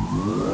శ్రీదివ్య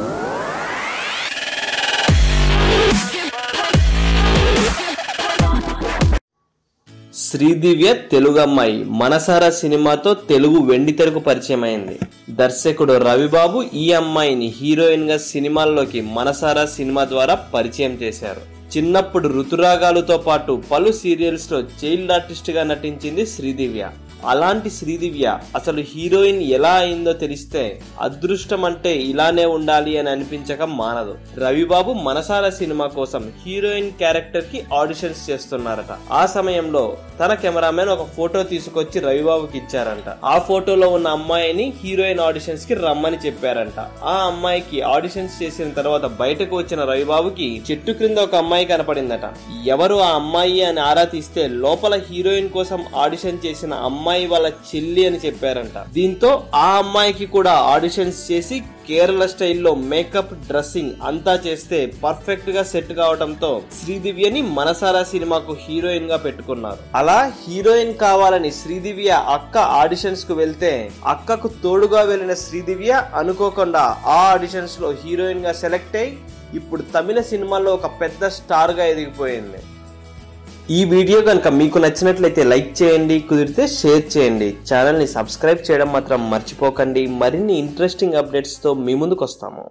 తెలుగు అమ్మాయి మనసారా సినిమాతో తెలుగు వెండితెరకు పరిచయం అయింది. దర్శకుడు రవిబాబు ఈ అమ్మాయిని హీరోయిన్ గా సినిమాల్లోకి మనసారా సినిమా ద్వారా పరిచయం చేశారు. చిన్నప్పుడు ఋతురాగాలతో పాటు పలు సీరియల్స్ లో చైల్డ్ ఆర్టిస్ట్ గా నటించింది శ్రీదివ్య. అలాంటి శ్రీదివ్య అసలు హీరోయిన్ ఎలా అయిందో తెలిస్తే అదృష్టం అంటే ఇలానే ఉండాలి అని అనిపించక మానదు. రవిబాబు మనసాల సినిమా కోసం హీరోయిన్ క్యారెక్టర్ కి ఆడిషన్స్ చేస్తున్నారట. ఆ సమయంలో తన కెమెరామెన్ ఒక ఫోటో తీసుకొచ్చి రవిబాబుకి ఇచ్చారంట. ఆ ఫోటోలో ఉన్న అమ్మాయిని హీరోయిన్ ఆడిషన్స్ కి రమ్మని చెప్పారంట. ఆ అమ్మాయికి ఆడిషన్స్ చేసిన తర్వాత బయటకు వచ్చిన రవిబాబుకి చెట్టు క్రింద ఒక అమ్మాయి కనపడిందట. ఎవరు ఆ అమ్మాయి అని ఆరా తీస్తే లోపల హీరోయిన్ కోసం ఆడిషన్ చేసిన అమ్మాయి వాళ్ళ చెల్లి అని చెప్పారంట. దీంతో ఆ అమ్మాయికి కూడా ఆడిషన్స్ చేసి కేరళ స్టైల్లో మేకప్, డ్రెస్సింగ్ అంతా చేస్తే పర్ఫెక్ట్ గా సెట్ కావడంతో శ్రీదివ్యని మనసారా సినిమాకు హీరోయిన్ గా పెట్టుకున్నారు. అలా హీరోయిన్ కావాలని శ్రీదివ్య అక్క ఆడిషన్స్ కు వెళ్తే అక్కకు తోడుగా వెళ్లిన శ్రీదివ్య అనుకోకుండా ఆ ఆడిషన్స్ లో హీరోయిన్ గా సెలెక్ట్ అయి ఇప్పుడు తమిళ సినిమాలో ఒక పెద్ద స్టార్ గా ఎదిగిపోయింది. ఈ వీడియో కనుక మీకు నచ్చినట్లయితే లైక్ చేయండి, కుదిరితే షేర్ చేయండి. ఛానల్ ని సబ్స్క్రైబ్ చేయడం మాత్రం మర్చిపోకండి. మరిన్ని ఇంట్రెస్టింగ్ అప్డేట్స్ తో మీ ముందుకు వస్తాము.